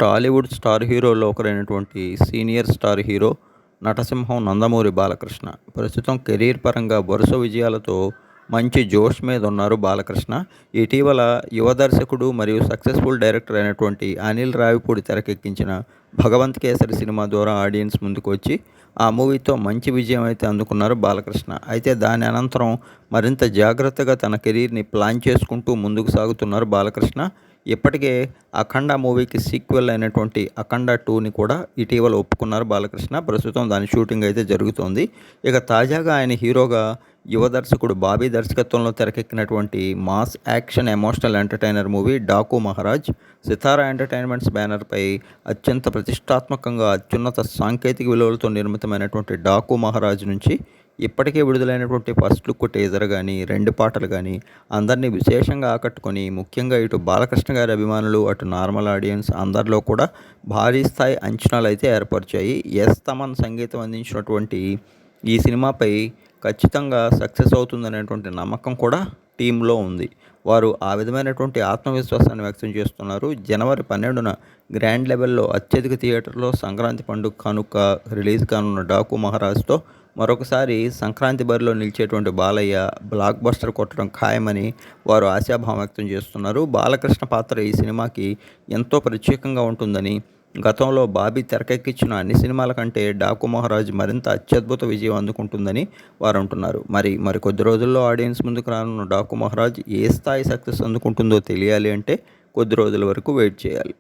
Tollywood star హీరోల్లో ఒకరైనటువంటి senior star hero నటసింహం నందమూరి బాలకృష్ణ ప్రస్తుతం కెరీర్ పరంగా వరుస విజయాలతో మంచి జోష్ మీద ఉన్నారు బాలకృష్ణ. ఇటీవల యువ దర్శకుడు మరియు సక్సెస్ఫుల్ డైరెక్టర్ అయినటువంటి అనిల్ రావిపూడి తెరకెక్కించిన భగవంత్ కేసరి సినిమా ద్వారా ఆడియన్స్ ముందుకు వచ్చి ఆ మూవీతో మంచి విజయం అయితే అందుకున్నారు బాలకృష్ణ. అయితే దాని అనంతరం మరింత జాగ్రత్తగా తన కెరీర్ని ప్లాన్ చేసుకుంటూ ముందుకు సాగుతున్నారు బాలకృష్ణ. ఇప్పటికే అఖండ మూవీకి సీక్వెల్ అయినటువంటి అఖండ 2ని కూడా ఇటీవల ఒప్పుకున్నారు బాలకృష్ణ. ప్రస్తుతం దాని షూటింగ్ అయితే జరుగుతోంది. ఇక తాజాగా ఆయన హీరోగా యువ దర్శకుడు బాబీ దర్శకత్వంలో తెరకెక్కినటువంటి mass action emotional entertainer movie Daaku Maharaaj Sithara entertainments బ్యానర్పై అత్యంత ప్రతిష్టాత్మకంగా అత్యున్నత సాంకేతిక విలువలతో నిర్మితమైనటువంటి డాకు మహారాజ్ నుంచి ఇప్పటికే విడుదలైనటువంటి ఫస్ట్ లుక్ టీజర్ కానీ 2 పాటలు కానీ అందరినీ విశేషంగా ఆకట్టుకొని, ముఖ్యంగా ఇటు బాలకృష్ణ గారి అభిమానులు, అటు నార్మల్ ఆడియన్స్ అందరిలో కూడా భారీ స్థాయి అంచనాలు అయితే ఏర్పరిచాయి. తమన్ సంగీతం అందించినటువంటి ఈ సినిమాపై ఖచ్చితంగా సక్సెస్ అవుతుందనేటువంటి నమ్మకం కూడా టీంలో ఉంది. వారు ఆ విధమైనటువంటి ఆత్మవిశ్వాసాన్ని వ్యక్తం చేస్తున్నారు. జనవరి 12న గ్రాండ్ లెవెల్లో అత్యధిక థియేటర్లో సంక్రాంతి పండుగ కానుక రిలీజ్ కానున్న డాకు మహారాజ్తో మరొకసారి సంక్రాంతి బరిలో నిలిచేటువంటి బాలయ్య బ్లాక్ బస్టర్ కొట్టడం ఖాయమని వారు ఆశాభావం వ్యక్తం చేస్తున్నారు. బాలకృష్ణ పాత్ర ఈ సినిమాకి ఎంతో ప్రత్యేకంగా ఉంటుందని, గతంలో బాబీ తెరకెక్కించిన అన్ని సినిమాల కంటే డాకు మహారాజ్ మరింత అత్యద్భుత విజయం అందుకుంటుందని వారు అంటున్నారు. మరి కొద్ది రోజుల్లో ఆడియన్స్ ముందుకు రానున్న డాకు మహారాజ్ ఏ స్థాయి సక్సెస్ అందుకుంటుందో తెలియాలి అంటే కొద్ది రోజుల వరకు వెయిట్ చేయాలి.